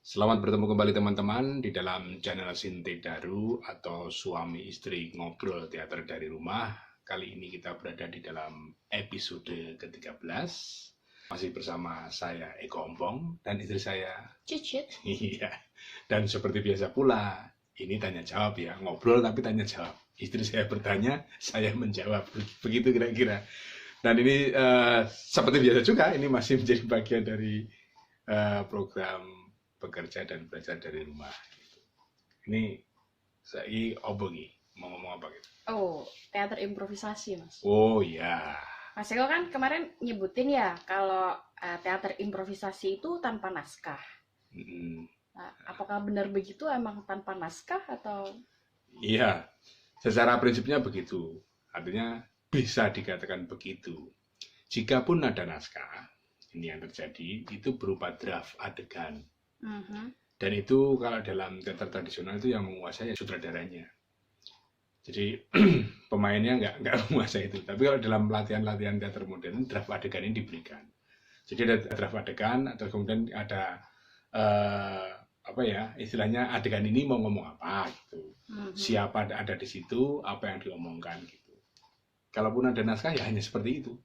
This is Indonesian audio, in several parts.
Selamat bertemu kembali teman-teman di dalam channel Sinte Daru atau suami istri ngobrol teater dari rumah. Kali ini kita berada di dalam episode ke-13. Masih bersama saya Eko Ompong dan istri saya Cicit. Iya. Dan seperti biasa pula, ini tanya jawab ya, ngobrol tapi tanya jawab. Istri saya bertanya, saya menjawab. Begitu kira-kira. Dan ini seperti biasa juga, ini masih menjadi bagian dari program bekerja dan belajar dari rumah. Ini saya obengi mau ngomong apa gitu? Oh, teater improvisasi, Mas. Oh ya. Mas Eko kan kemarin nyebutin ya kalau teater improvisasi itu tanpa naskah. Nah, apakah benar begitu, emang tanpa naskah atau? Iya, secara prinsipnya begitu. Artinya bisa dikatakan begitu. Jikapun ada naskah, ini yang terjadi itu berupa draft adegan. Dan itu kalau dalam teater tradisional itu yang menguasai sutradaranya. Jadi pemainnya nggak menguasai itu. Tapi kalau dalam latihan-latihan teater modern, draft adegan ini diberikan. Jadi ada draft adegan, atau kemudian ada apa ya, istilahnya adegan ini mau ngomong apa gitu. Siapa ada di situ, apa yang diomongkan gitu. Kalaupun ada naskah ya hanya seperti itu.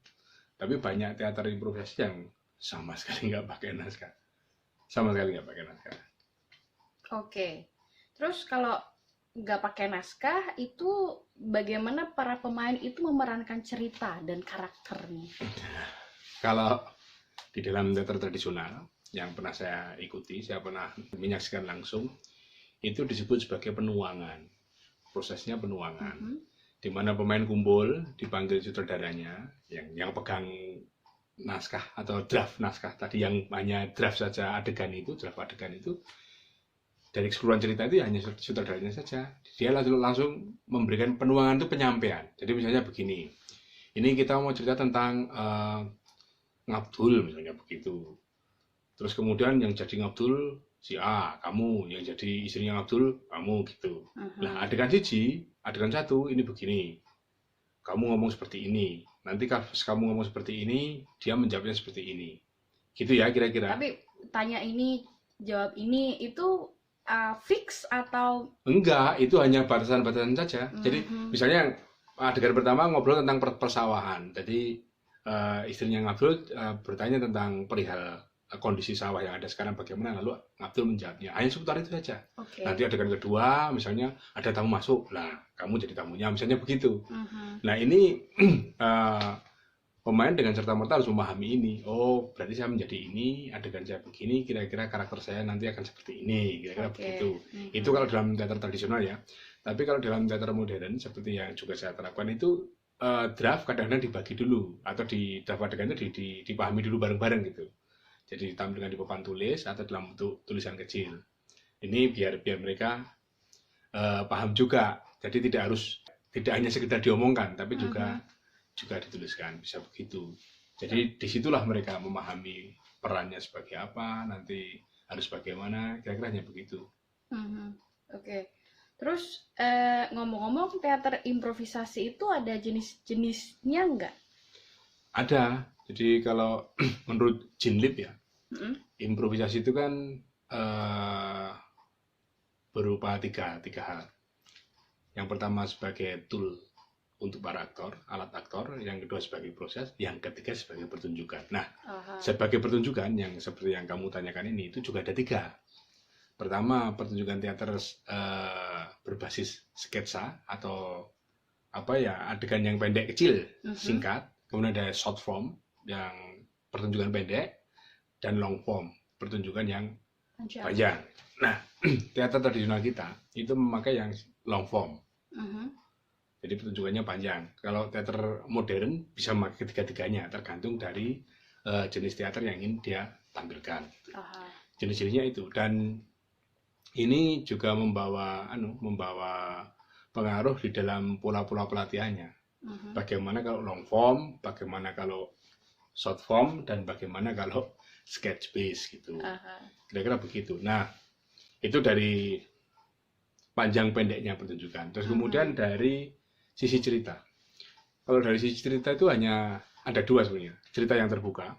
Tapi banyak teater improvisasi yang sama sekali nggak pakai naskah. Sama sekali nggak pakai naskah. Oke. Terus kalau nggak pakai naskah, itu bagaimana para pemain itu memerankan cerita dan karakternya? Kalau di dalam teater tradisional yang pernah saya ikuti, saya pernah menyaksikan langsung, itu disebut sebagai penuangan. Prosesnya penuangan. Di mana pemain kumpul, dipanggil sutradaranya, yang pegang naskah atau draft naskah tadi, yang hanya draft saja adegan itu, draft adegan itu, dari keseluruhan cerita itu hanya sutradaranya saja. Dia langsung memberikan penuangan, itu penyampaian. Jadi misalnya begini, ini kita mau cerita tentang Ngabdul misalnya begitu. Terus kemudian yang jadi Ngabdul si A, kamu, yang jadi istrinya Ngabdul kamu gitu. Nah, adegan satu ini begini. Kamu ngomong seperti ini. Nanti kalau kamu ngomong seperti ini, dia menjawabnya seperti ini. Gitu ya kira-kira. Tapi tanya ini, jawab ini, itu fix atau? Enggak, itu hanya batasan-batasan saja. Jadi misalnya adegan pertama ngobrol tentang persawahan. Jadi istrinya Ngabdul bertanya tentang perihal kondisi sawah yang ada sekarang bagaimana, lalu Ngabdul menjawabnya. Hanya seputar itu saja. Nanti adegan kedua misalnya ada tamu masuk, lah kamu jadi tamunya, misalnya begitu. Nah ini pemain dengan serta-merta harus memahami ini. Oh, berarti saya menjadi ini, adegan saya begini, kira-kira karakter saya nanti akan seperti ini, kira-kira begitu. Itu kalau dalam teater tradisional ya. Tapi kalau dalam teater modern, seperti yang juga saya terapkan itu, draft kadang-kadang dibagi dulu, atau di draft adegannya dipahami dulu bareng-bareng gitu. Jadi ditampilkan di papan tulis atau dalam bentuk tulisan kecil. Ini biar mereka paham juga. Jadi tidak hanya sekedar diomongkan, tapi juga dituliskan, bisa begitu. Jadi disitulah mereka memahami perannya sebagai apa, nanti harus bagaimana, kira-kira hanya begitu. Oke. Terus ngomong-ngomong, teater improvisasi itu ada jenis-jenisnya nggak? Ada. Jadi kalau menurut Jean Lip ya, improvisasi itu kan berupa tiga hal. Yang pertama sebagai tool untuk para aktor, alat aktor, yang kedua sebagai proses, yang ketiga sebagai pertunjukan. Nah, sebagai pertunjukan yang seperti yang kamu tanyakan ini, itu juga ada tiga. Pertama, pertunjukan teater berbasis sketsa atau apa ya, adegan yang pendek kecil, singkat. Kemudian ada short form yang pertunjukan pendek, dan long form pertunjukan yang panjang. Nah, teater tradisional kita itu memakai yang long form. Jadi pertunjukannya panjang. Kalau teater modern bisa memakai ketiga-tiganya, tergantung dari jenis teater yang ingin dia tampilkan. Jenis-jenisnya itu, dan ini juga membawa pengaruh di dalam pola-pola pelatihannya. Bagaimana kalau long form, bagaimana kalau short form, dan bagaimana kalau sketch base gitu. Kira-kira begitu. Nah, itu dari panjang pendeknya pertunjukan. Terus kemudian dari sisi cerita. Kalau dari sisi cerita itu hanya ada dua sebenarnya. Cerita yang terbuka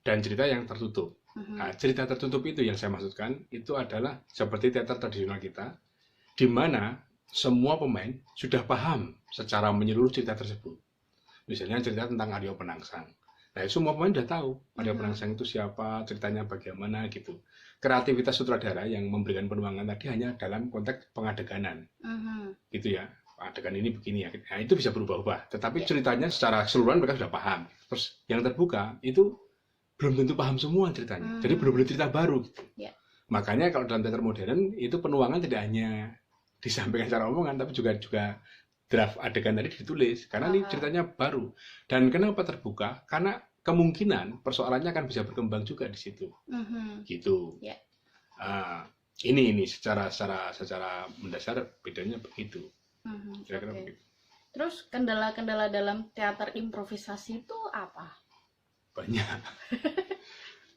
dan cerita yang tertutup. Nah, cerita tertutup itu yang saya maksudkan itu adalah seperti teater tradisional kita, di mana semua pemain sudah paham secara menyeluruh cerita tersebut. Misalnya cerita tentang Aryo Penangsang. Nah, semua pemain sudah tahu Aryo Penangsang itu siapa, ceritanya bagaimana gitu. Kreativitas sutradara yang memberikan penuangan tadi hanya dalam konteks pengadeganan, gitu ya. Adegan ini begini ya. Nah, itu bisa berubah-ubah. Tetapi ceritanya secara keseluruhan mereka sudah paham. Terus yang terbuka itu belum tentu paham semua ceritanya. Jadi benar-benar cerita baru gitu. Makanya kalau dalam teater modern itu penuangan tidak hanya disampaikan secara omongan, tapi juga draft adegan tadi ditulis karena ini ceritanya baru. Dan kenapa terbuka? Karena kemungkinan persoalannya akan bisa berkembang juga di situ. Gitu. Ini secara mendasar bedanya begitu. Kira-kira begitu. Terus kendala-kendala dalam teater improvisasi itu apa? Banyak.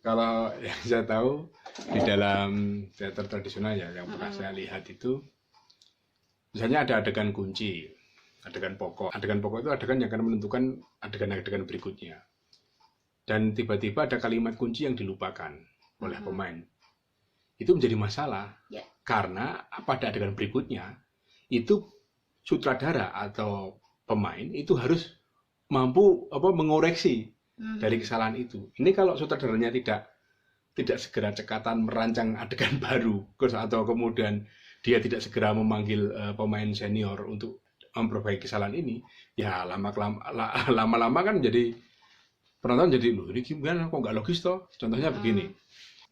Kalau yang saya tahu di dalam teater tradisional ya yang pernah saya lihat itu, misalnya ada adegan kunci, adegan pokok. Adegan pokok itu adegan yang akan menentukan adegan-adegan berikutnya. Dan tiba-tiba ada kalimat kunci yang dilupakan oleh pemain. Itu menjadi masalah karena pada adegan berikutnya itu sutradara atau pemain itu harus mampu mengoreksi dari kesalahan itu. Ini kalau sutradaranya tidak segera cekatan merancang adegan baru, atau kemudian dia tidak segera memanggil pemain senior untuk memperbaiki kesalahan ini, ya lama-lama kan jadi penonton jadi, loh ini gimana kok nggak logis toh? Contohnya begini,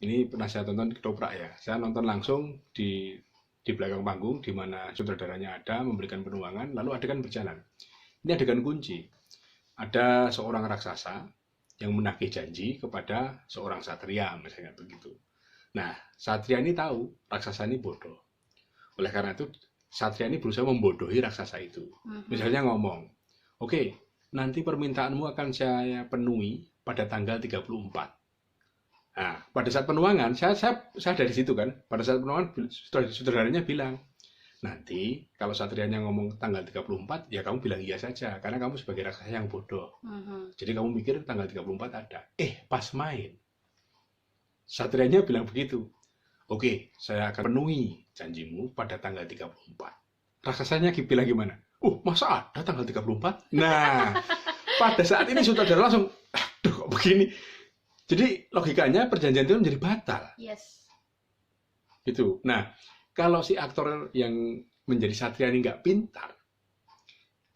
ini pernah saya tonton ketoprak ya, saya nonton langsung di belakang panggung di mana sutradaranya ada memberikan penuangan, lalu adegan berjalan. Ini adegan kunci. Ada seorang raksasa yang menagih janji kepada seorang satria, misalnya begitu. Nah, satria ini tahu raksasa ini bodoh. Oleh karena itu, satria ini berusaha membodohi raksasa itu. Misalnya ngomong, oke, nanti permintaanmu akan saya penuhi pada tanggal 34. Nah, pada saat penuangan, saya dari situ kan, pada saat penuangan, sutradaranya bilang, nanti kalau satrianya ngomong tanggal 34, ya kamu bilang iya saja, karena kamu sebagai raksasa yang bodoh. Jadi kamu mikir tanggal 34 ada. Pas main. Satrianya bilang begitu. Oke, saya akan penuhi janjimu pada tanggal 34. Raksasanya bilang gimana? Masa ada tanggal 34? Nah, pada saat ini sutradara langsung, aduh kok begini. Jadi logikanya perjanjian itu menjadi batal. Yes. Gitu. Nah, kalau si aktor yang menjadi satria ini nggak pintar,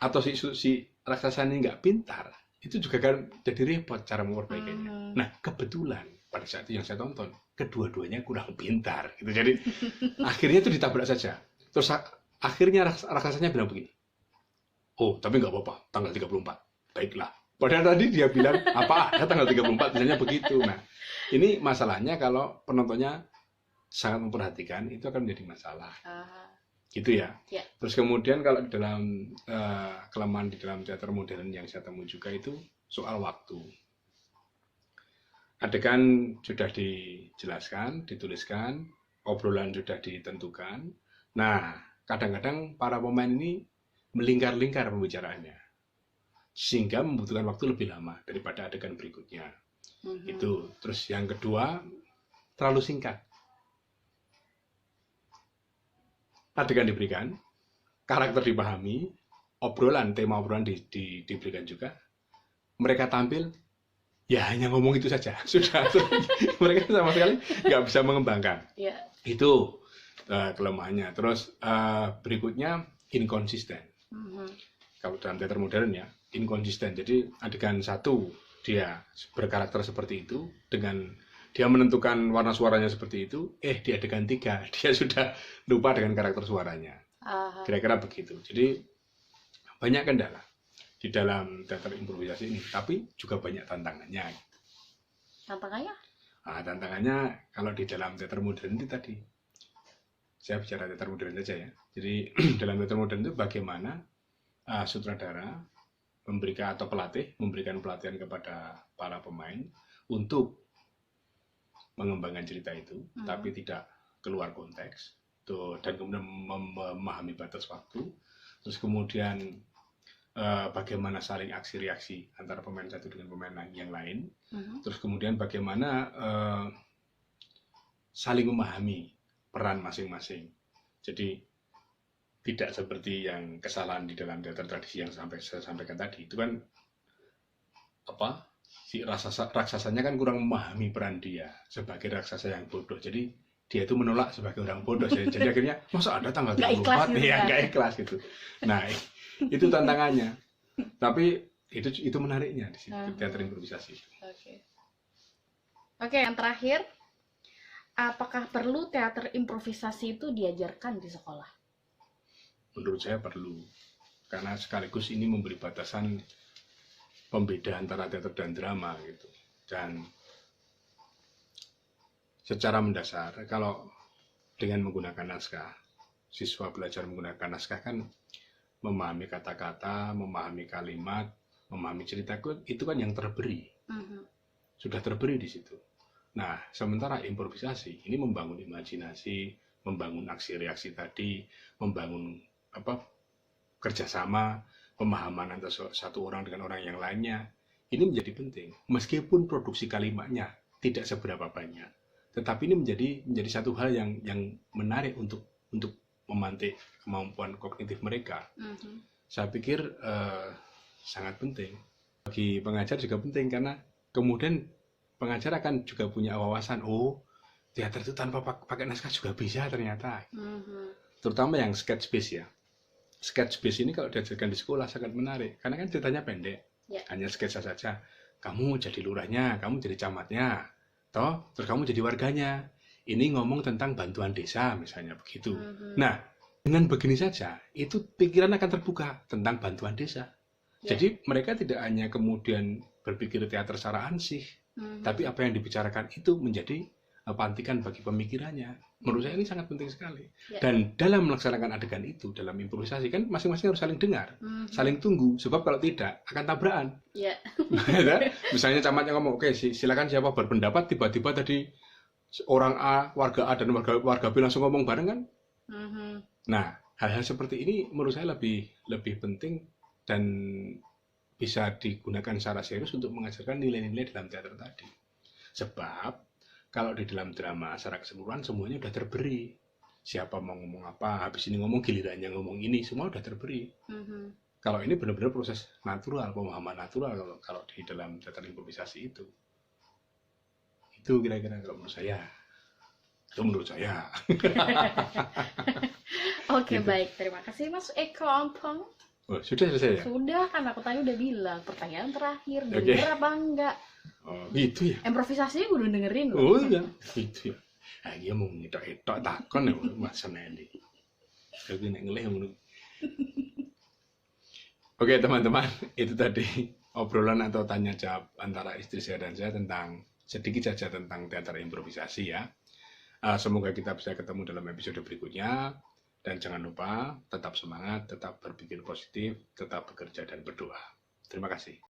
atau si raksasa ini nggak pintar, itu juga kan jadi repot cara memperbaikinya. Nah, kebetulan pada saat itu yang saya tonton, kedua-duanya kurang pintar. Gitu. Jadi akhirnya itu ditabrak saja. Terus akhirnya raksasanya bilang begini, tapi nggak apa-apa, tanggal 34. Baiklah. Padahal tadi dia bilang, apa ada tanggal 34, misalnya begitu. Nah, ini masalahnya kalau penontonnya sangat memperhatikan, itu akan menjadi masalah. Gitu ya. Terus kemudian kalau dalam kelemahan di dalam teater modern yang saya temui juga itu soal waktu. Adegan sudah dijelaskan, dituliskan, obrolan sudah ditentukan. Nah, kadang-kadang para pemain ini melingkar-lingkar pembicaraannya, sehingga membutuhkan waktu lebih lama daripada adegan berikutnya. Itu. Terus yang kedua, terlalu singkat. Adegan diberikan, karakter dipahami, tema obrolan diberikan juga. Mereka tampil, ya hanya ngomong itu saja. Sudah. Mereka sama sekali nggak bisa mengembangkan. Itu kelemahannya. Terus berikutnya, inkonsisten. Kalau dalam teater modern ya, inkonsisten. Jadi adegan satu dia berkarakter seperti itu, dengan dia menentukan warna suaranya seperti itu, di adegan 3 dia sudah lupa dengan karakter suaranya. Kira-kira begitu. Jadi banyak kendala di dalam teater improvisasi ini, tapi juga banyak tantangannya. Tantangannya? Tantangannya kalau di dalam teater modern itu tadi, saya bicara teater modern saja ya. Jadi dalam teater modern itu bagaimana sutradara memberikan atau pelatih memberikan pelatihan kepada para pemain untuk mengembangkan cerita itu, tapi tidak keluar konteks, dan kemudian memahami batas waktu. Terus kemudian bagaimana saling aksi reaksi antara pemain satu dengan pemain yang lain. Terus kemudian bagaimana saling memahami peran masing-masing. Jadi tidak seperti yang kesalahan di dalam teater tradisi yang saya sampaikan tadi. Itu kan si raksasanya kan kurang memahami peran dia sebagai raksasa yang bodoh. Jadi dia itu menolak sebagai orang bodoh. Jadi akhirnya masa ada tanggal 24 ya nggak ikhlas gitu. Nah, itu tantangannya. Tapi itu menariknya di situ teater improvisasi. Oke, yang terakhir, apakah perlu teater improvisasi itu diajarkan di sekolah? Menurut saya perlu, karena sekaligus ini memberi batasan pembeda antara teater dan drama gitu. Dan secara mendasar, kalau dengan menggunakan naskah, siswa belajar menggunakan naskah kan memahami kata-kata, memahami kalimat, memahami cerita, itu kan yang terberi. Sudah terberi di situ. Nah, sementara improvisasi ini membangun imajinasi, membangun aksi reaksi tadi, membangun kerjasama, pemahaman antara satu orang dengan orang yang lainnya. Ini menjadi penting. Meskipun produksi kalimatnya tidak seberapa banyak, tetapi ini menjadi satu hal yang menarik untuk memantik kemampuan kognitif mereka. Saya pikir sangat penting. Bagi pengajar juga penting, karena kemudian pengajar akan juga punya wawasan, teater itu tanpa pakai naskah juga bisa ternyata. Terutama yang sketch based ya. Sketch based ini kalau diajarkan di sekolah sangat menarik, karena kan ceritanya pendek, hanya sketsa saja. Kamu jadi lurahnya, kamu jadi camatnya, terus kamu jadi warganya. Ini ngomong tentang bantuan desa misalnya begitu. Nah, dengan begini saja, itu pikiran akan terbuka tentang bantuan desa. Jadi mereka tidak hanya kemudian berpikir teater secara ansih, tapi apa yang dibicarakan itu menjadi pantikan bagi pemikirannya. Menurut saya ini sangat penting sekali. Dan dalam melaksanakan adegan itu, dalam improvisasi kan masing-masing harus saling dengar, saling tunggu. Sebab kalau tidak akan tabrakan. Misalnya camatnya ngomong, oke, silakan siapa berpendapat, tiba-tiba tadi orang A, warga A dan warga B langsung ngomong bareng kan. Nah, hal-hal seperti ini menurut saya lebih penting dan bisa digunakan secara serius untuk mengajarkan nilai-nilai dalam teater tadi. Sebab kalau di dalam drama secara keseluruhan semuanya sudah terberi. Siapa mau ngomong apa, habis ini ngomong gilirannya ngomong ini, semua sudah terberi. Kalau ini benar-benar proses natural, pemahaman natural kalau di dalam teater improvisasi itu. Itu kira-kira kalau menurut saya. Itu menurut saya. Oke, gitu. Baik. Terima kasih Mas Eko Ompong. Oh, sudah selesai ya? Sudah, kan aku tadi udah bilang. Pertanyaan terakhir, denger apa enggak? Oh, gitu ya? Improvisasinya gue udah dengerin. Oh iya, gitu ya. Dia mau ngetok-etok takon ya, masa nanti. Tapi nek ngelih ngono. Oke, teman-teman, itu tadi obrolan atau tanya jawab antara istri saya dan saya tentang sedikit saja tentang teater improvisasi ya. Semoga kita bisa ketemu dalam episode berikutnya. Dan jangan lupa tetap semangat, tetap berpikir positif, tetap bekerja dan berdoa. Terima kasih.